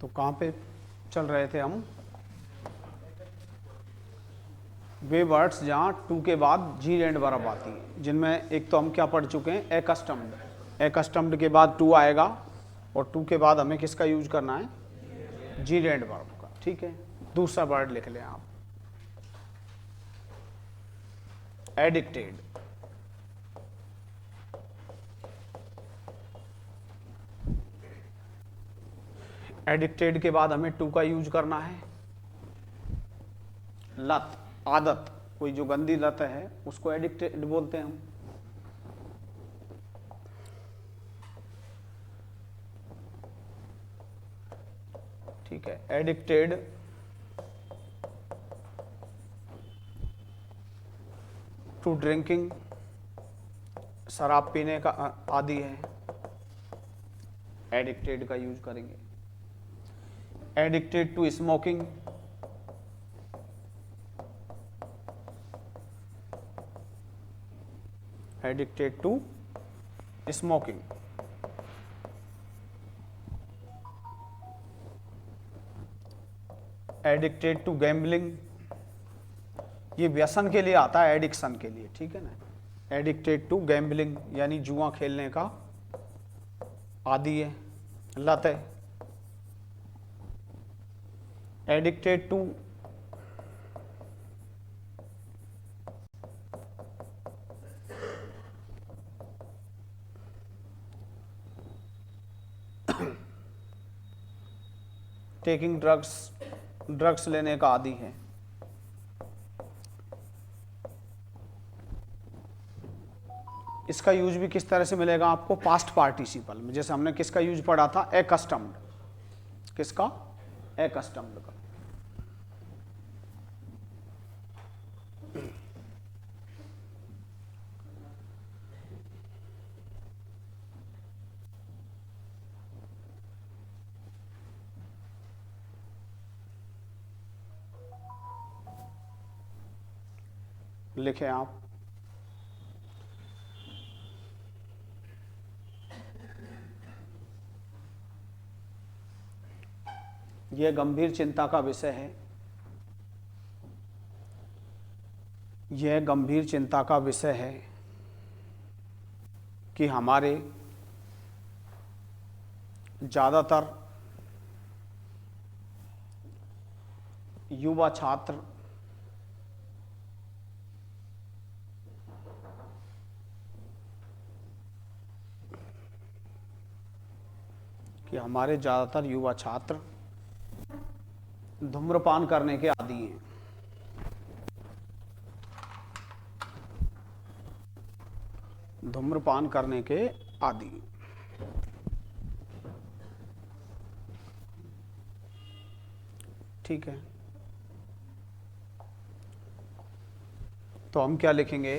तो कहाँ पे चल रहे थे हम? वे वर्ड्स जहाँ टू के बाद जी एंड वर्ब आती है, जिनमें एक तो हम क्या पढ़ चुके हैं, एकस्टम्ड। एकस्टम्ड के बाद टू आएगा और टू के बाद हमें किसका यूज करना है? जी एंड वर्ब का। ठीक है, दूसरा वर्ड लिख लें आप, एडिक्टेड। एडिक्टेड के बाद हमें टू का यूज करना है, लत, आदत। कोई जो गंदी लत है उसको एडिक्टेड बोलते हैं हम। ठीक है, एडिक्टेड टू ड्रिंकिंग, शराब पीने का आदी है, एडिक्टेड का यूज करेंगे। Addicted to smoking, addicted to smoking. Addicted to gambling, ये व्यसन के लिए आता है, एडिक्शन के लिए, ठीक है ना। एडिक्टेड टू गैम्बलिंग यानी जुआ खेलने का आदी है, लत है। Addicted to taking drugs, drugs लेने का आदी है। इसका यूज भी किस तरह से मिलेगा आपको? पास्ट पार्टिसिपल में। जैसे हमने किसका यूज पढ़ा था? एकस्टम्ड। किसका? एकस्टम्ड का। लिखें आप, यह गंभीर चिंता का विषय है। यह गंभीर चिंता का विषय है कि हमारे ज़्यादातर युवा छात्र धूम्रपान करने के आदी हैं। धूम्रपान करने के आदी। ठीक है, तो हम क्या लिखेंगे?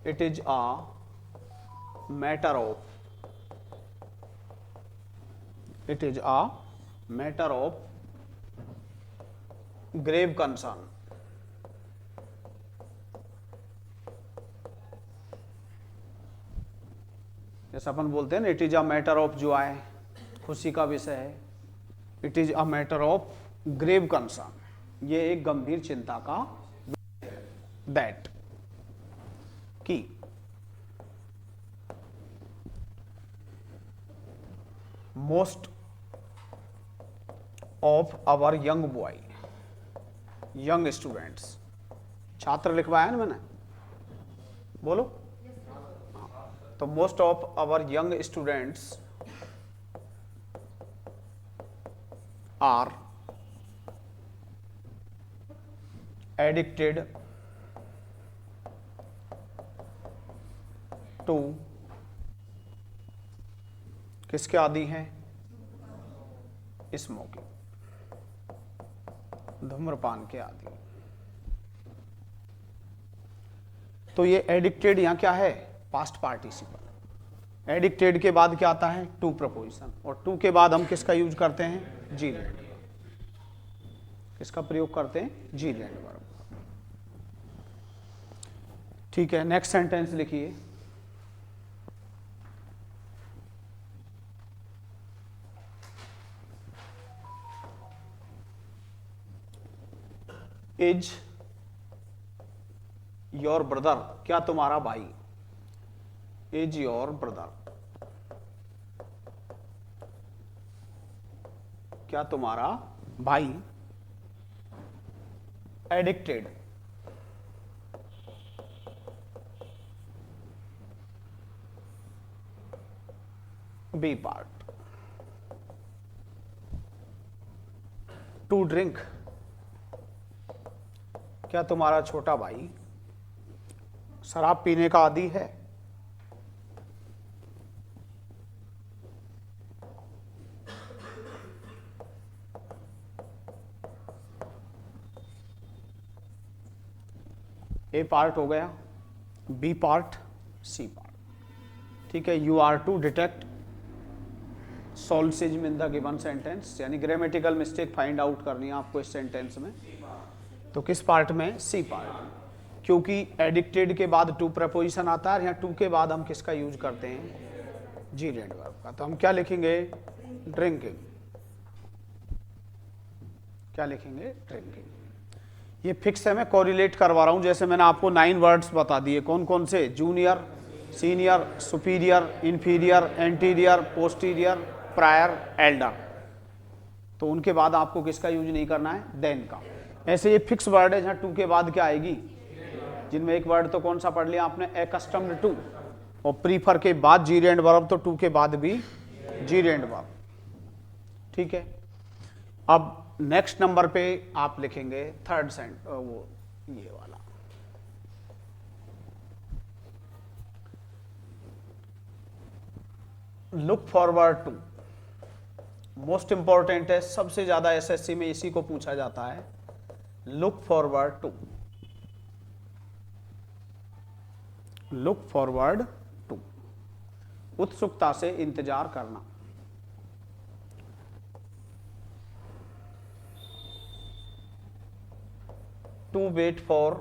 It is a matter of, it is a matter of grave concern. जैसे अपन बोलते हैं ना, it is a matter of joy, खुशी का विषय है। It is a matter of grave concern, ये एक गंभीर चिंता का दैट की most of our young boy, young students. छात्र लिखवाया ना मैंने, बोलो। तो most of our young students are addicted to, किसके आदी हैं? स्मोकिंग, धूम्रपान के आदी। तो ये एडिक्टेड यहां क्या है? Past participle. एडिक्टेड के बाद क्या आता है? टू प्रपोजिशन, और टू के बाद हम किसका यूज करते हैं? Gerund. किसका प्रयोग करते हैं? Gerund verb. ठीक है, नेक्स्ट सेंटेंस लिखिए। इज योर ब्रदर, क्या तुम्हारा भाई, इज योर ब्रदर, क्या तुम्हारा भाई addicted, B part, to drink, क्या तुम्हारा छोटा भाई शराब पीने का आदी है, ए पार्ट हो गया, बी पार्ट, सी पार्ट। ठीक है, you are to detect solecism in the given sentence, यानी ग्रामेटिकल मिस्टेक फाइंड आउट करनी है आपको इस सेंटेंस में। तो किस पार्ट में, सी पार्ट, क्योंकि एडिक्टेड के बाद टू प्रपोजिशन आता है, यहाँ टू के बाद हम किसका यूज करते हैं, जीरेंड वर्ब का। तो हम क्या लिखेंगे, ड्रिंकिंग, क्या लिखेंगे, ड्रिंकिंग। ये फिक्स है, मैं कोरिलेट करवा रहा हूं, जैसे मैंने आपको 9 वर्ड्स बता दिए, कौन कौन से, junior, senior, superior, inferior, anterior, posterior, prior, Elder. तो उनके बाद आपको किसका यूज नहीं करना है, देन का। ऐसे ये फिक्स वर्ड है जहां टू के बाद क्या आएगी, जिनमें एक वर्ड तो कौन सा पढ़ लिया आपने, एकस्टम्ड टू, और प्रीफर के बाद जीरेंड वर्ब, तो टू के बाद भी जीरेंड वर्ब। ठीक है, अब नेक्स्ट नंबर पे आप लिखेंगे थर्ड वो ये वाला, look forward to, most important है, सबसे ज्यादा एसएससी में इसी को पूछा जाता है, look forward to, look forward to, उत्सुकता से इंतजार करना, टू वेट फॉर,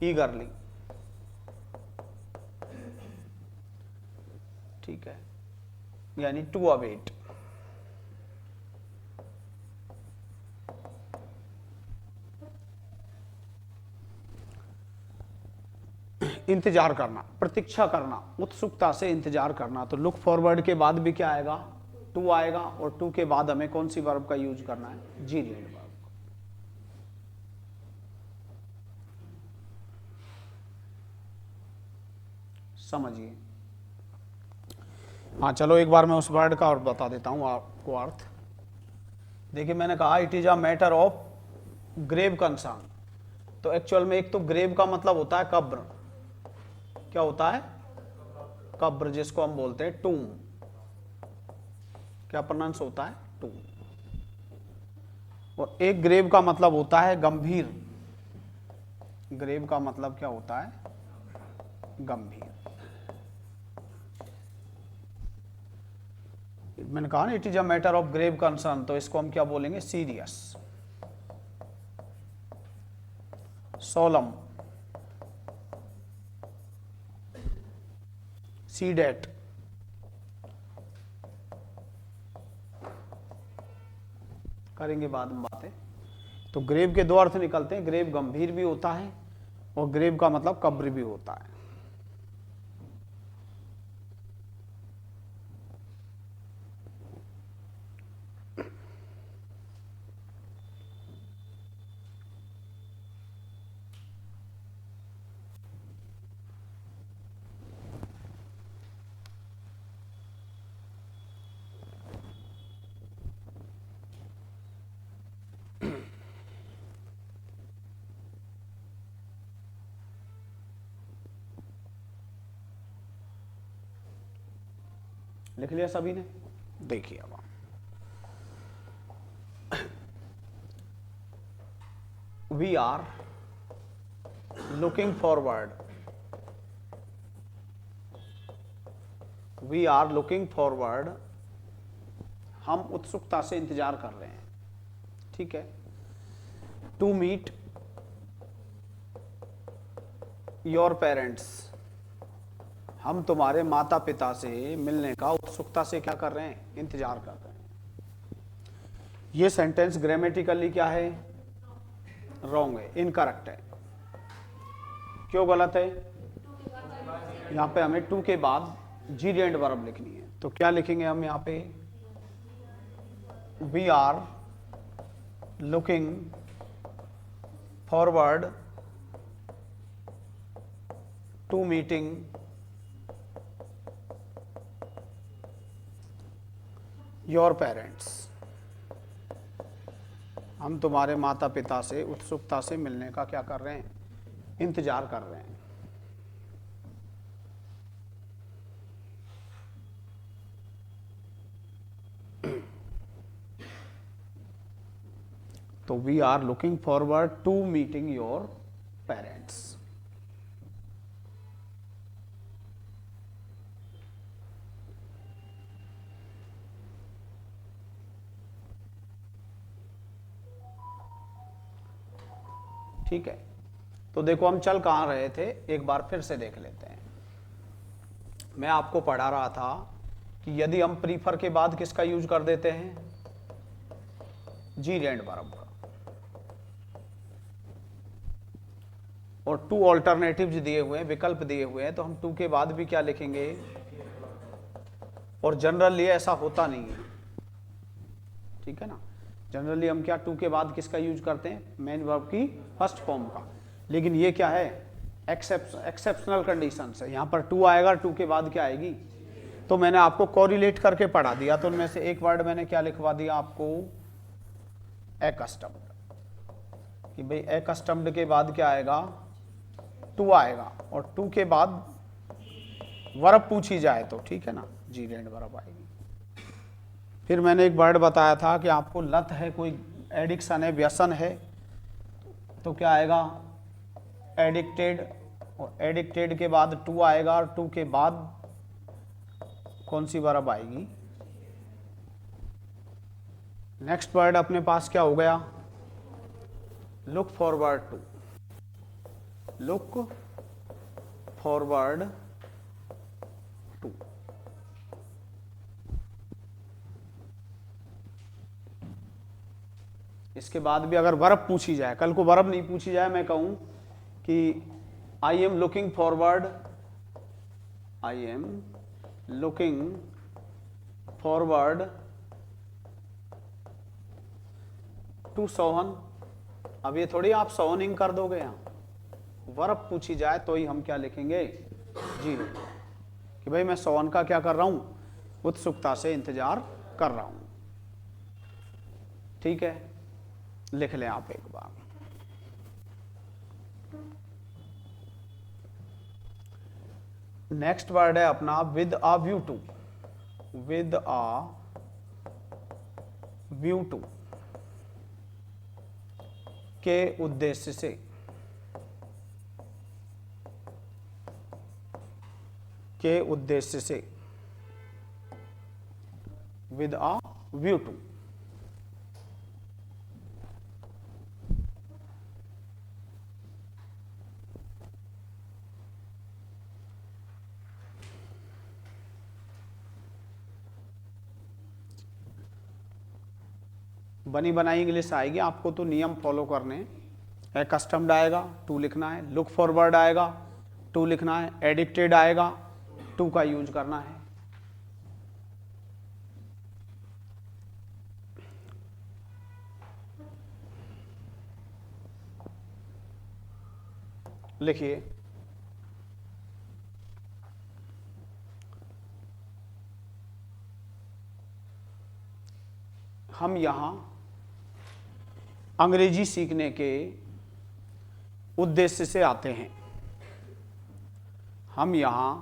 ईगरली। ठीक है, यानी टू अवेट, इंतजार करना, प्रतीक्षा करना, उत्सुकता से इंतजार करना। तो लुक फॉरवर्ड के बाद भी क्या आएगा, टू आएगा, और टू के बाद हमें कौन सी वर्ब का यूज करना है, जीरेंड वर्ब। समझिए। हाँ चलो, एक बार मैं उस वर्ड का और बता देता हूं आपको अर्थ। देखिए, मैंने कहा it is a matter of grave concern, तो एक्चुअल में एक तो ग्रेव का मतलब होता है कब्र, क्या होता है, कब्र, जिसको हम बोलते हैं टूम, क्या प्रोनाउंस होता है, टूम। और एक ग्रेव का मतलब होता है गंभीर, ग्रेव का मतलब क्या होता है, गंभीर। मैंने कहा ना it is a matter of grave concern, तो इसको हम क्या बोलेंगे, सीरियस, सोलम, सीडेट, करेंगे बाद में बातें। तो ग्रेव के दो अर्थ निकलते हैं, ग्रेव गंभीर भी होता है और ग्रेव का मतलब कब्र भी होता है। लिख लिया सभी ने, देखिए अब we are looking forward, we are looking forward, हम उत्सुकता से इंतजार कर रहे हैं। ठीक है, टू मीट योर पेरेंट्स, हम तुम्हारे माता पिता से मिलने का उत्सुकता से क्या कर रहे हैं, इंतजार कर रहे हैं। ये सेंटेंस ग्रामेटिकली क्या है, रॉन्ग है, इनकरेक्ट है। क्यों गलत है? यहाँ पे हमें टू के बाद जीरेंड वर्ब लिखनी है, तो क्या लिखेंगे हम यहाँ पे, we are looking forward to meeting your parents. हम तुम्हारे माता पिता से उत्सुकता से मिलने का क्या कर रहे हैं, इंतजार कर रहे हैं। तो we are looking forward to meeting your parents. ठीक है, तो देखो हम चल कहाँ रहे थे, एक बार फिर से देख लेते हैं। मैं आपको पढ़ा रहा था कि यदि हम प्रीफर के बाद किसका यूज कर देते हैं, जीरेंड वर्ब का, और टू ऑल्टरनेटिव्स दिए हुए हैं, विकल्प दिए हुए हैं, तो हम टू के बाद भी क्या लिखेंगे, और जनरली ऐसा होता नहीं है, ठीक है ना। जनरली हम क्या टू के बाद किसका यूज करते हैं, मेन वर्ब की फर्स्ट फॉर्म का। लेकिन ये क्या है, एक्सेप्शनल कंडीशंस है, यहाँ पर टू आएगा, टू के बाद क्या आएगी। तो मैंने आपको कोरिलेट करके पढ़ा दिया, तो उनमें से एक वर्ड मैंने क्या लिखवा दिया आपको, एकस्टम्ड, कि भाई एकस्टम्ड के बाद क्या आएगा, टू आएगा, और टू के बाद वर्ब पूछी जाए तो ठीक है ना, जीरेंड वर्ब आएगी। फिर मैंने एक वर्ड बताया था कि आपको लत है, कोई एडिक्शन है, व्यसन है, तो क्या आएगा, एडिक्टेड, और एडिक्टेड के बाद टू आएगा, और टू के बाद कौन सी वर्ब आएगी। नेक्स्ट वर्ड अपने पास क्या हो गया, look forward to, look forward to. इसके बाद भी अगर वर्ब पूछी जाए, कल को वर्ब नहीं पूछी जाए, मैं कहूं कि I am looking forward, I am looking forward to Sohan. अब ये थोड़ी आप सोहनिंग कर दोगे, यहां वर्ब पूछी जाए तो ही हम क्या लिखेंगे, जी, कि भाई मैं सोहन का क्या कर रहा हूं, उत्सुकता से इंतजार कर रहा हूं। ठीक है, लिख लें आप एक बार। नेक्स्ट वर्ड है अपना with a view to, with a view to, के उद्देश्य से, के उद्देश्य से, विद अ व्यू टू। बनी बनाई इंग्लिश आएगी, आपको तो नियम फॉलो करने हैं। कस्टम्ड आएगा, टू लिखना है, लुक फॉरवर्ड आएगा, टू लिखना है, एडिक्टेड आएगा, टू का यूज करना है। लिखिए, हम यहां अंग्रेजी सीखने के उद्देश्य से आते हैं, हम यहां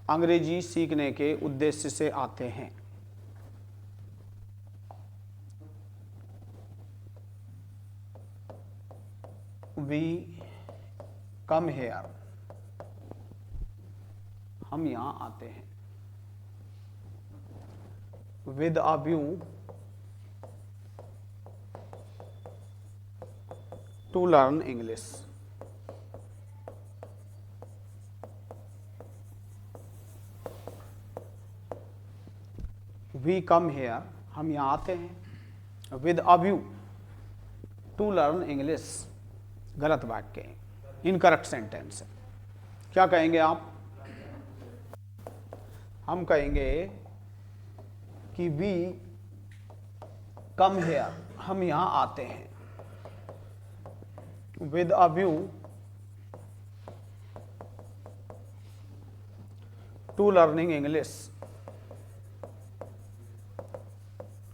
अंग्रेजी सीखने के उद्देश्य से आते हैं। वी कम हेयर, हम यहां आते हैं। With a view to learn English, we come here, हम यहाँ आते हैं with a view to learn English, गलत वाक्य है, इनकरेक्ट सेंटेंस है। क्या कहेंगे आप? हम कहेंगे कि वी कम हेयर, हम यहां आते हैं, with a view to learning English,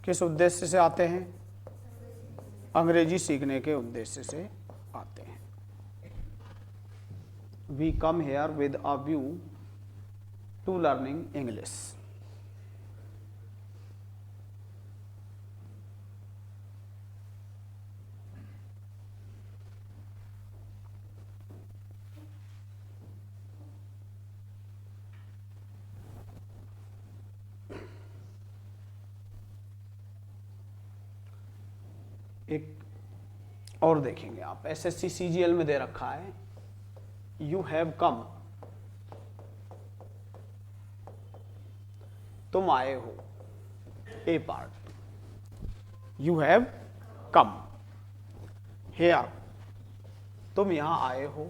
किस उद्देश्य से आते हैं? अंग्रेजी सीखने के उद्देश्य से आते हैं। We come here with a view to learning English. एक और देखेंगे आप, एसएससी सीजीएल में दे रखा है, यू हैव कम, तुम आए हो, A part, you have come here, तुम यहां आए हो,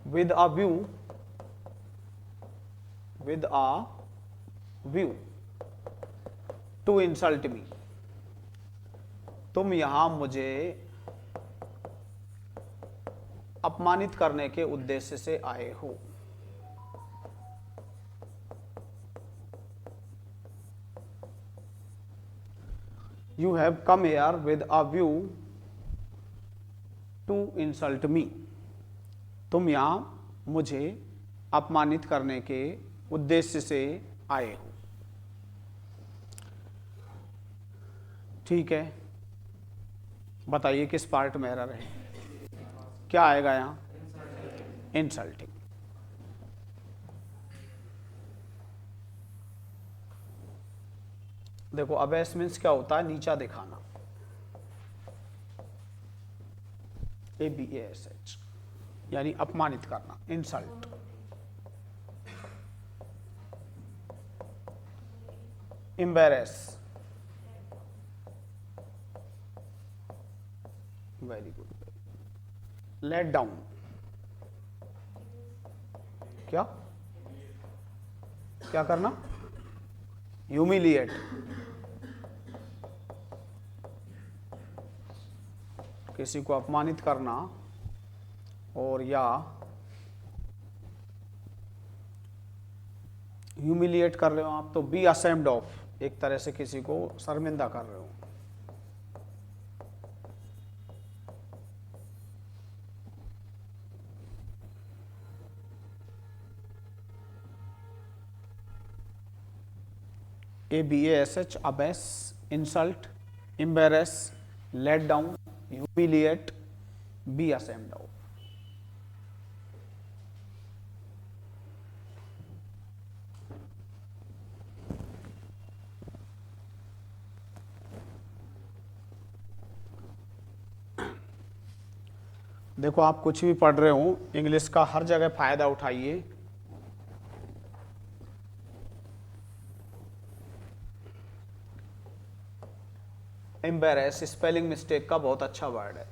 with a view, with a view to insult me, तुम यहां मुझे अपमानित करने के उद्देश्य से आए हो। You have come here with a view to insult me, तुम यहां मुझे अपमानित करने के उद्देश्य से आए हो। ठीक है, बताइए किस पार्ट में एरर है? क्या आएगा यहां? इंसल्टिंग। देखो अबेस मीन्स क्या होता है? नीचा दिखाना, ABASH, यानी अपमानित करना, insult. Embarrass, very good. Let down, क्या क्या करना? ह्यूमिलिएट, किसी को अपमानित करना, और या ह्यूमिलिएट कर रहे हो आप तो बी असेम्ड ऑफ, एक तरह से किसी को शर्मिंदा कर रहे हो। ABASH, abase, insult, embarrass, let down, humiliate, be ashamed of. देखो आप कुछ भी पढ़ रहे हो, इंग्लिश का हर जगह फायदा उठाइए। एम्बैरेस स्पेलिंग मिस्टेक का बहुत अच्छा वर्ड है।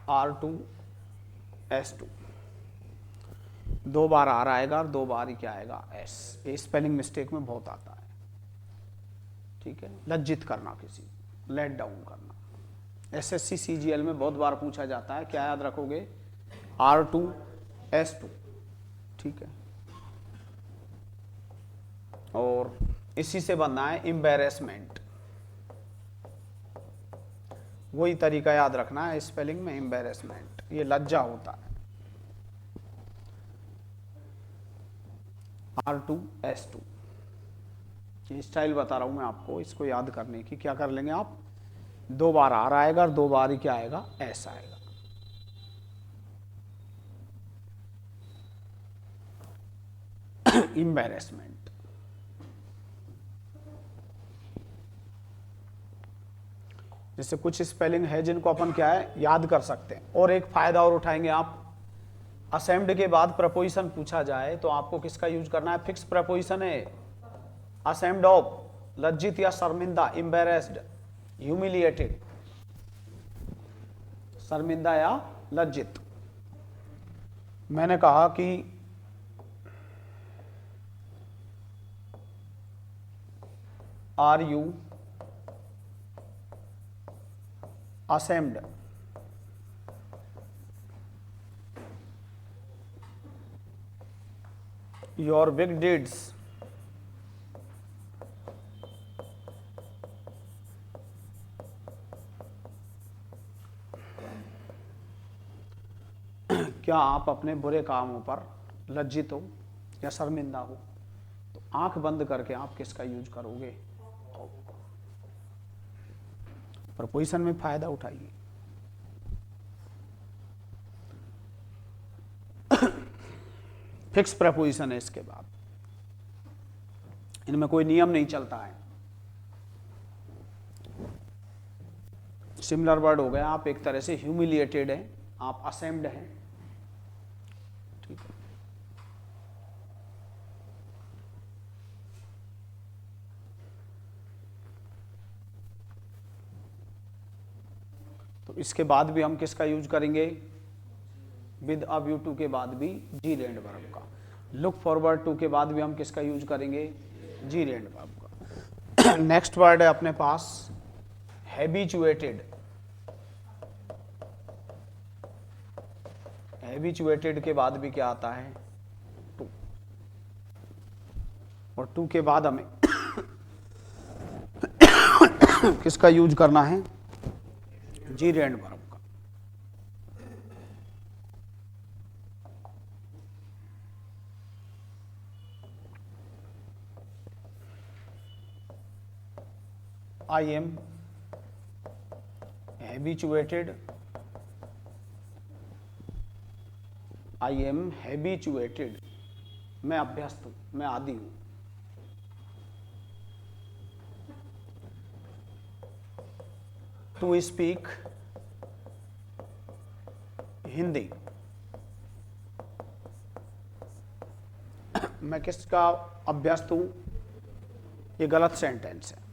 R2S2, 2 बार R आएगा और 2 बार ही क्या आएगा? S। ये स्पेलिंग मिस्टेक में बहुत आता है। ठीक है, लज्जित करना किसी, लेट डाउन करना। SSC CGL में बहुत बार पूछा जाता है, क्या याद रखोगे? R2S2। ठीक है, और इसी से बनना है एम्बैरेसमेंट। वही तरीका याद रखना है स्पेलिंग में, एम्बैरेसमेंट, ये लज्जा होता है। R2S2, ये स्टाइल बता रहा हूं मैं आपको, इसको याद करने की। क्या कर लेंगे आप? 2 बार R आएगा और 2 बार ही क्या आएगा? S आएगा। एम्बैरेसमेंट। जैसे कुछ स्पेलिंग है जिनको अपन क्या है याद कर सकते हैं। और एक फायदा और उठाएंगे आप, असेम्ड के बाद प्रपोजिशन पूछा जाए तो आपको किसका यूज करना है? फिक्स प्रपोजिशन है। असेम्ड ऑफ, लज्जित या शर्मिंदा, एम्बेरेस्ड, ह्यूमिलिएटेड, शर्मिंदा या लज्जित। मैंने कहा कि are you ashamed? Your big deeds क्या आप अपने बुरे कामों पर लज्जित हो या शर्मिंदा हो? तो आंख बंद करके आप किसका यूज करोगे? प्रपोजिशन में फायदा उठाइए। फिक्स प्रपोजिशन है इसके बाद, इनमें कोई नियम नहीं चलता है। सिमिलर वर्ड हो गया, आप एक तरह से ह्यूमिलिएटेड हैं, आप असेम्ड हैं, ठीक है। तो इसके बाद भी हम किसका यूज करेंगे? विद अब यू टू के बाद भी जी लैंड वर्ब का। लुक फॉरवर्ड टू के बाद भी हम किसका यूज करेंगे? जी लैंड वर्ब का। नेक्स्ट वर्ड है अपने पास हैबिचुएटेड। हैबिचुएटेड के बाद भी क्या आता है? टू। और टू के बाद हमें किसका यूज करना है? जी लैंड वर्ब का। आई am habituated, I am habituated, मैं अभ्यस्त हूं, मैं आदी हूं। टू स्पीक हिंदी, मैं किसका अभ्यस्त हूं? ये गलत सेंटेंस है।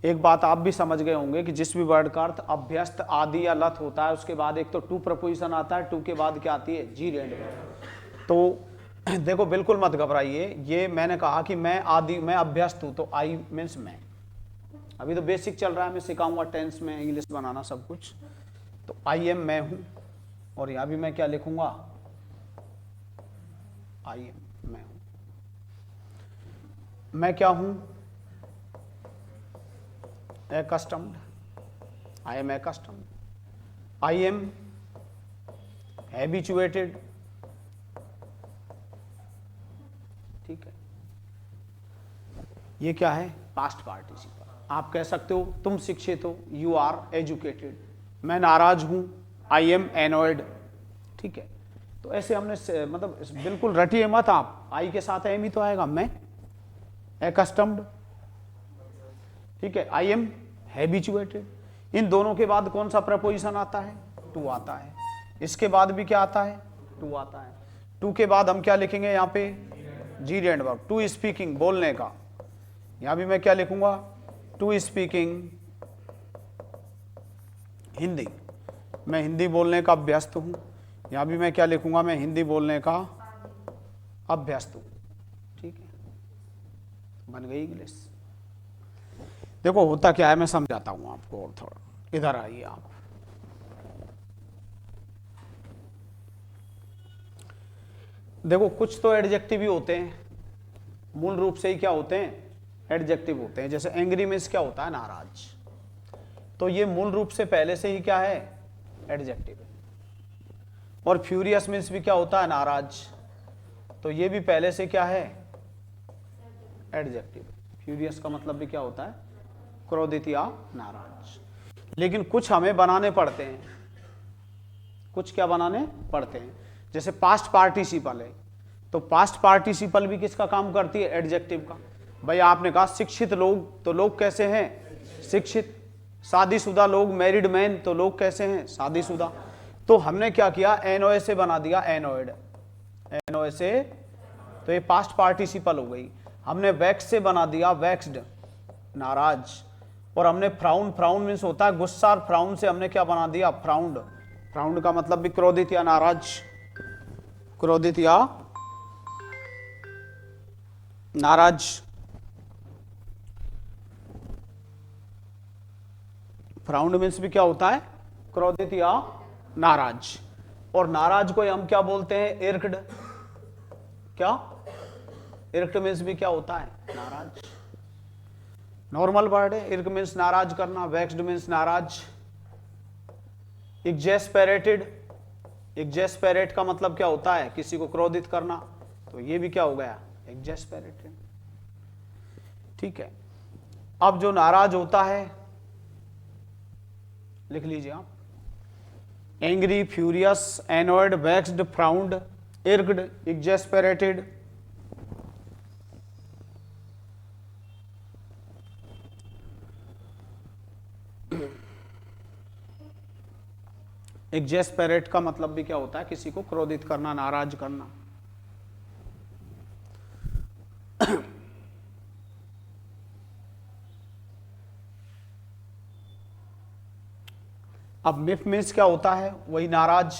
एक बात आप भी समझ गए होंगे कि जिस भी वर्ड का अर्थ अभ्यस्त, आदि या लत होता है, उसके बाद एक तो टू प्रपोजिशन आता है, टू के बाद क्या आती है? जी लैंड वर्ब। तो देखो बिल्कुल मत घबराइए, ये मैंने कहा कि मैं आदि, मैं अभ्यस्त हूं, तो आई मीन्स मैं। अभी तो बेसिक चल रहा है, मैं सिखाऊंगा टेंस में इंग्लिश बनाना सब कुछ। तो आई एम मैं हूं, और यहां भी मैं क्या लिखूंगा? आई एम मैं हूं। मैं क्या हूं? accustomed, I am accustomed, I am habituated, ठीक है। ये क्या है? Past participle. आप कह सकते हो तुम शिक्षित हो, यू आर एजुकेटेड। मैं नाराज हूं, आई एम एनॉयड, ठीक है। तो ऐसे हमने मतलब बिल्कुल रटिए मत आप, आई के साथ एम ही तो आएगा, मैं accustomed, ठीक है, आई एम हैबिचुएटेड। इन दोनों के बाद कौन सा प्रपोजिशन आता है? टू आता है। इसके बाद भी क्या आता है? टू आता है। टू के बाद हम क्या लिखेंगे यहाँ पे? जी लैंड वर्ब। टू स्पीकिंग, बोलने का। यहां भी मैं क्या लिखूंगा? टू स्पीकिंग हिंदी, मैं हिंदी बोलने का अभ्यस्त हूं। यहां भी मैं क्या लिखूंगा? मैं हिंदी बोलने का अभ्यस्त हूं, ठीक है। बन गई इंग्लिश। देखो होता क्या है, मैं समझाता हूं आपको और थोड़ा, इधर आइए आप। देखो कुछ तो एडजेक्टिव ही होते हैं, मूल रूप से ही क्या होते हैं? एडजेक्टिव होते हैं। जैसे एंग्री मीन्स क्या होता है? नाराज। तो ये मूल रूप से पहले से ही क्या है? एडजेक्टिव है। और फ्यूरियस मीन्स भी क्या होता है? नाराज। तो ये भी पहले से क्या है? एडजेक्टिव। फ्यूरियस का मतलब भी क्या होता है? क्रोधित या नाराज। लेकिन कुछ हमें बनाने पड़ते हैं, कुछ क्या बनाने पड़ते हैं। जैसे पास्ट पार्टिसिपल है, तो पास्ट पार्टिसिपल भी किसका काम करती है? एडजेक्टिव का। भाई आपने कहा शिक्षित लोग, तो लोग कैसे हैं? शिक्षित। शादीशुदा लोग, मैरिड मैन, तो लोग कैसे हैं? शादीशुदा। तो हमने क्या किया, एनओए से बना दिया एनोइड, एनओए से, तो ये पास्ट पार्टिसिपल हो गई। हमने वैक्स से बना दिया वैक्स्ड, नाराज। और हमने फ्राउन, फ्राउन मीन्स होता है गुस्सा, और फ्राउन से हमने क्या बना दिया, फ्राउंड। फ्राउंड का मतलब भी क्रोधित या नाराज, क्रोधित या नाराज। फ्राउंड मीन्स भी क्या होता है, क्रोधित या नाराज। और नाराज को हम क्या बोलते हैं, इर्क्ड। क्या, इर्क्ड मीन्स भी क्या होता है, नाराज। नॉर्मल वर्ड है, इर्क मीन्स नाराज करना, वेक्स्ड मीन्स नाराज। एग्जेस्पेरेटेड, एग्जेस्पेरेट का मतलब क्या होता है, किसी को क्रोधित करना, तो ये भी क्या हो गया, एग्जेस्पेरेटेड। ठीक है। अब जो नाराज होता है, लिख लीजिए आप, angry, furious, annoyed, vexed, frowned, irked, exasperated. Exasperate का मतलब भी क्या होता है, किसी को क्रोधित करना, नाराज करना। अब मिफ मीन्स क्या होता है, वही नाराज,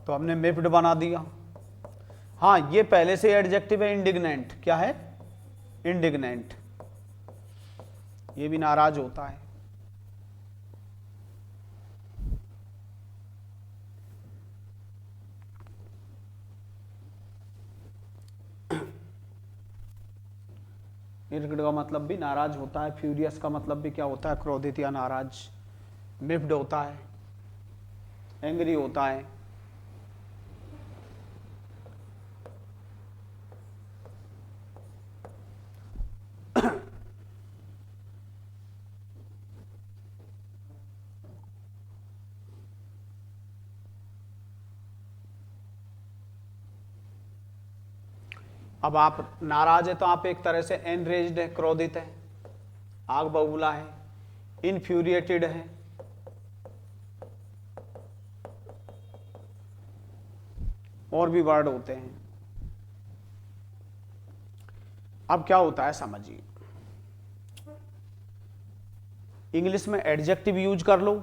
तो हमने मिफ्ड बना दिया। हाँ, ये पहले से एडजेक्टिव है, इंडिग्नेंट। क्या है, इंडिग्नेंट, ये भी नाराज होता है। इर्क्ड का मतलब भी नाराज होता है, फ्यूरियस का मतलब भी क्या होता है, क्रोधित या नाराज। मिफ्ड होता है, एंग्री होता है। अब आप नाराज है तो आप एक तरह से एनरेज्ड है, क्रोधित है, आग बबूला है, इनफ्यूरिएटेड है। और भी वर्ड होते हैं। अब क्या होता है समझिए, इंग्लिश में एडजेक्टिव यूज कर लो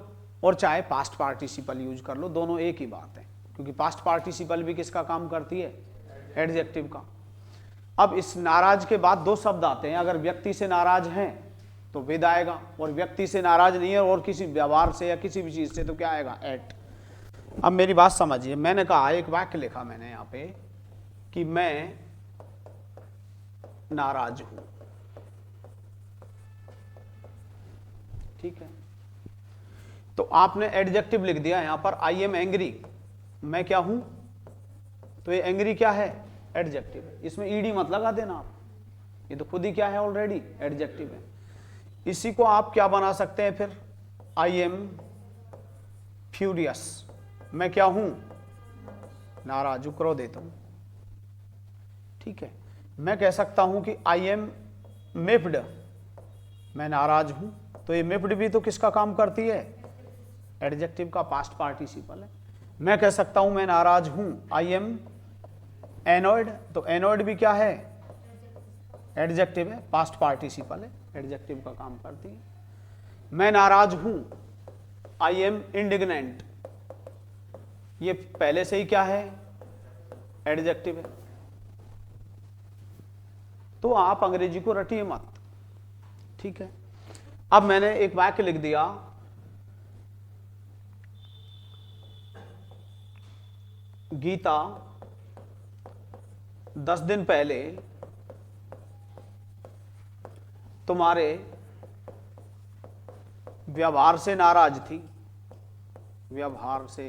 और चाहे पास्ट पार्टिसिपल यूज कर लो, दोनों एक ही बात है, क्योंकि पास्ट पार्टिसिपल भी किसका काम करती है, एडजेक्टिव का। अब इस नाराज के बाद दो शब्द आते हैं, अगर व्यक्ति से नाराज हैं तो विद आएगा, और व्यक्ति से नाराज नहीं है और किसी व्यवहार से या किसी भी चीज से, तो क्या आएगा, एट। अब मेरी बात समझिए, मैंने कहा, एक वाक्य लिखा मैंने यहां पे कि मैं नाराज हूं, ठीक है। तो आपने एडजेक्टिव लिख दिया यहां पर, आई एम एंग्री, मैं क्या हूं, तो ये एंग्री क्या है, एडजेक्टिव है, इसमें ईडी मत लगा देना आप, ये तो खुद ही क्या है, ऑलरेडी एडजेक्टिव है। इसी को आप क्या बना सकते हैं फिर, आई एम फ्यूरियस, मैं क्या हूं, नाराज, क्रोधित हूं, ठीक है। मैं कह सकता हूं कि आई एम मिफ्ड, मैं नाराज हूं, तो ये मिफ्ड भी तो किसका काम करती है, एडजेक्टिव का पास्ट पार्टिसिपल है। मैं कह सकता हूं मैं नाराज हूं, आई एम एनॉयड, तो एनॉयड भी क्या है, एडजेक्टिव है, पास्ट पार्टिसिपल है, एडजेक्टिव का काम करती है। मैं नाराज हूं, आई एम इंडिग्नेंट, ये पहले से ही क्या है, एडजेक्टिव है। तो आप अंग्रेजी को रटिए मत, ठीक है। अब मैंने एक वाक्य लिख दिया, गीता 10 दिन पहले तुम्हारे व्यवहार से नाराज थी, व्यवहार से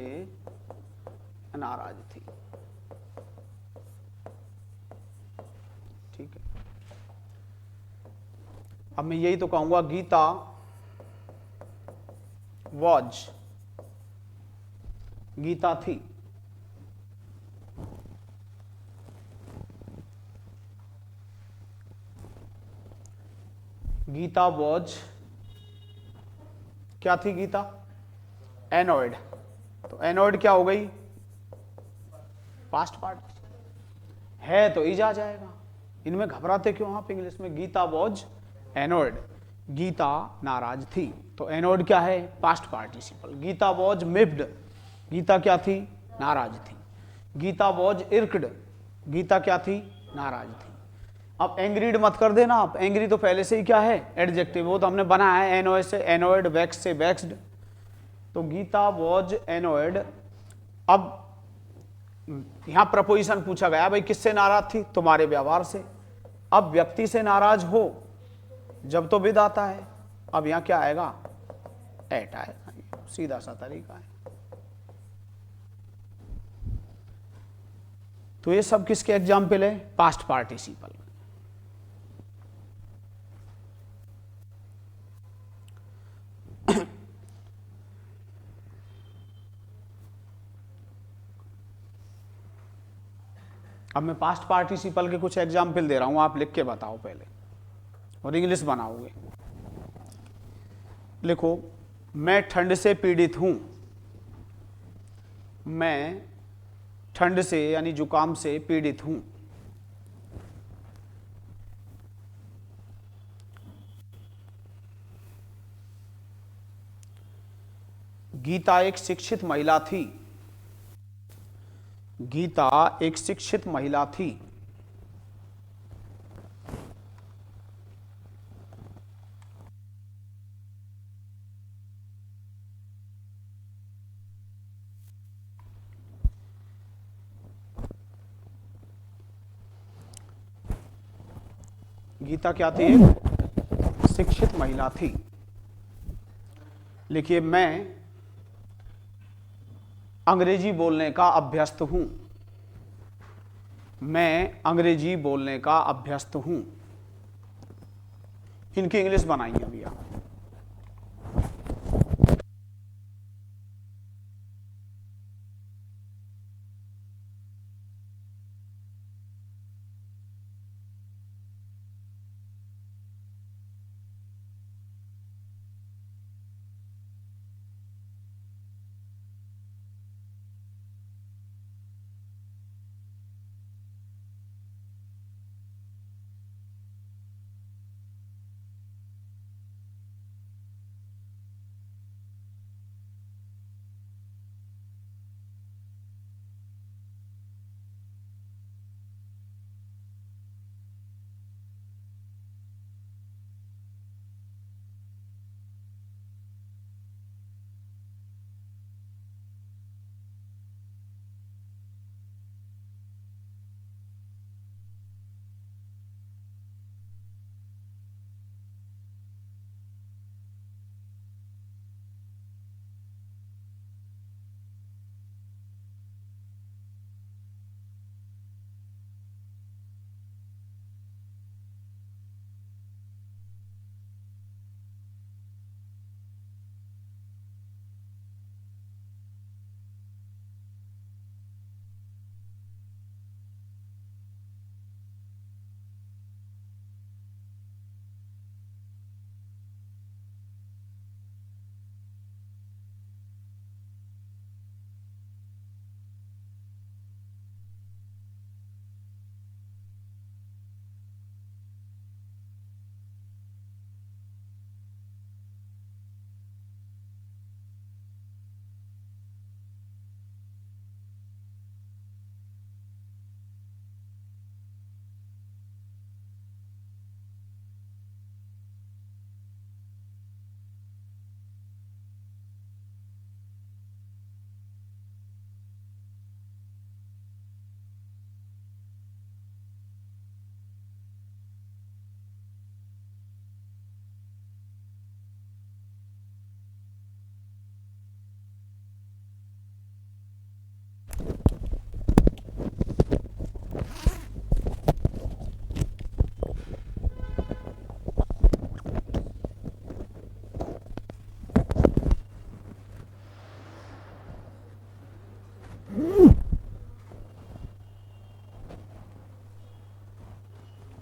नाराज थी, ठीक है। अब मैं यही तो कहूंगा, गीता वॉज, गीता थी, गीता वॉज क्या थी, गीता एनॉयड, तो तो एनोइड क्या हो गई, पास्ट पार्टिसिपल है तो इज आ जाएगा। इनमें घबराते क्यों आप इंग्लिश में। गीता वॉज एनोइड, गीता नाराज थी, तो एनोइड क्या है, past participle. Gita was miffed, Gita क्या थी, नाराज थी। गीता वॉज इर्कड, गीता क्या थी, नाराज थी। अब एंग्रीड मत कर देना आप, एंग्री तो पहले से ही क्या है, एडजेक्टिव, वो तो हमने बनाया है एनओए से, एनोइड, वैक्स से वैक्स्ड। तो गीता वॉज एनोइड। अब यहां प्रपोजिशन पूछा गया भाई किससे नाराज थी, तुम्हारे व्यवहार से। अब व्यक्ति से नाराज हो जब तो विद आता है, अब यहां क्या आएगा, एट आएगा, सीधा सा तरीका है। तो ये सब किसके एग्जाम्पल है, पास्ट पार्टिसिपल। अब मैं पास्ट पार्टिसिपल के कुछ एग्जाम्पल दे रहा हूं, आप लिख के बताओ पहले और इंग्लिश बनाओगे। लिखो, मैं ठंड से पीड़ित हूं, मैं ठंड से यानी जुकाम से पीड़ित हूं। गीता एक शिक्षित महिला थी, गीता एक शिक्षित महिला थी। गीता क्या थी, एक शिक्षित महिला थी। लिखिए, मैं अंग्रेजी बोलने का अभ्यस्त हूं, मैं अंग्रेजी बोलने का अभ्यस्त हूं। इनकी इंग्लिश बनाइए अभी आप।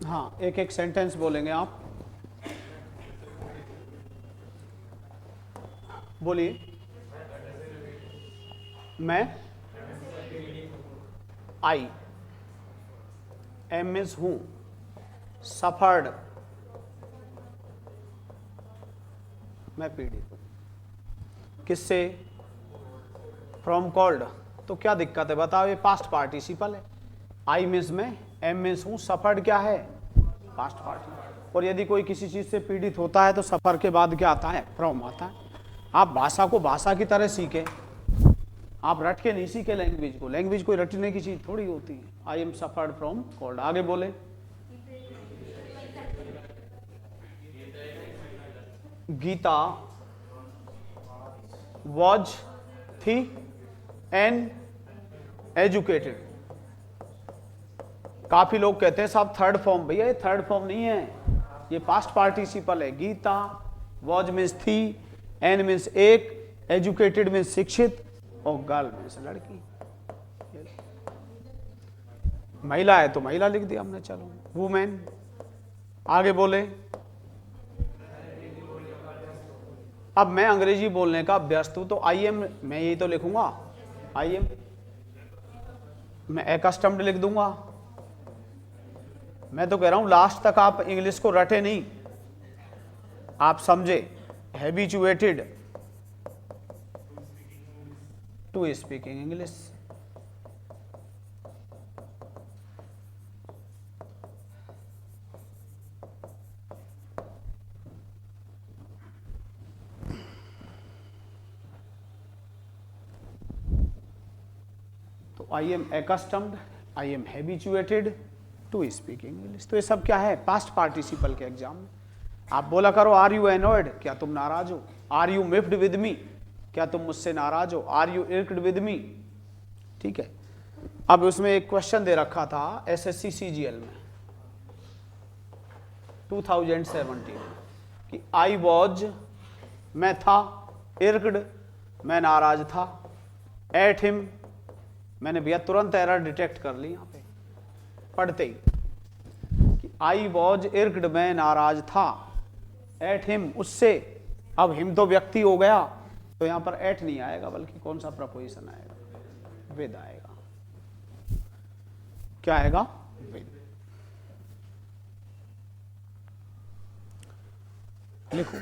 हाँ, एक एक सेंटेंस बोलेंगे आप, बोलिए। मैं आई, एम मीन्स हूं, सफर्ड मैं पीड़ित हूं, किससे? From called. तो क्या दिक्कत है बताओ, ये पास्ट पार्टिसिपल है, आई मीन्स मैं, एम मीन्स हूं, सफर्ड क्या है? Past participle. और यदि कोई किसी चीज से पीड़ित होता है तो सफर के बाद क्या आता है? फ्रॉम आता है। आप भाषा को भाषा की तरह सीखें, आप रट के नहीं सीखे लैंग्वेज को, लैंग्वेज कोई रटने की चीज थोड़ी होती है। I am suffered from called. आगे बोले, गीता वॉज थी एन एजुकेटेड। काफी लोग कहते हैं साहब थर्ड फॉर्म, भैया ये थर्ड फॉर्म नहीं है, ये पास्ट पार्टिसिपल है। गीता वॉज मीन्स थी, एन मीन्स एक, एजुकेटेड मीन्स शिक्षित, और गर्ल मीन्स लड़की। महिला है तो महिला लिख दिया हमने, चलो वुमेन। आगे बोले, अब मैं अंग्रेजी बोलने का अभ्यस्त हूं तो आई एम, मैं यही तो लिखूंगा, आई एम। मैं एकस्टम्ड लिख दूंगा। मैं तो कह रहा हूं लास्ट तक आप इंग्लिश को रटे नहीं, आप समझे। Habituated to speaking English. तो I am accustomed, I am habituated to speaking English. तो ये सब क्या है? पास्ट पार्टिसिपल के एग्जाम में आप बोला करो, आर यू एनॉयड, क्या तुम नाराज हो? Are you miffed with me, क्या तुम मुझसे नाराज हो? Are you irked with me. ठीक है। अब उसमें एक क्वेश्चन दे रखा था एसएससी सीजीएल में 2017 कि आई वॉज मैं था, इर्क्ड मैं नाराज था, एट हिम मैंने भैया तुरंत एरर डिटेक्ट कर ली यहां पे पढ़ते ही कि आई वॉज इर्क्ड मैं नाराज था, एट हिम उससे। अब हिम तो व्यक्ति हो गया तो यहां पर एट नहीं आएगा, बल्कि कौन सा प्रपोजिशन आएगा? विद आएगा। क्या आएगा? विद। लिखो,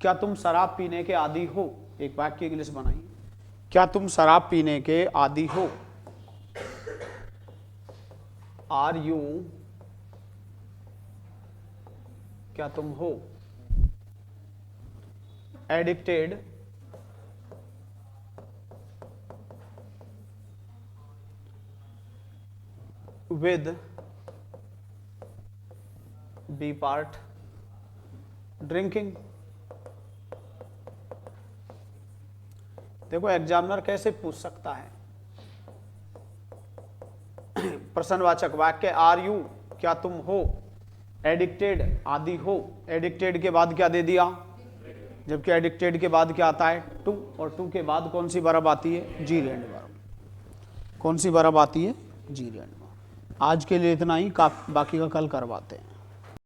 क्या तुम शराब पीने के आदी हो? एक वाक्य इंग्लिश बनाइए। क्या तुम शराब पीने के आदी हो? आर यू, क्या तुम हो addicted with B part drinking. देखो एग्जामिनर कैसे पूछ सकता है, प्रश्नवाचक वाक्य आर यू, क्या तुम हो एडिक्टेड, आदि हो। एडिक्टेड के बाद क्या दे दिया? जबकि एडिक्टेड के बाद क्या आता है? टू, और टू के बाद कौन सी वर्ब आती है? जीरेंड वर्ब। कौन सी वर्ब आती है? जीरेंड वर्ब। आज के लिए इतना ही, बाकी का कल करवाते हैं।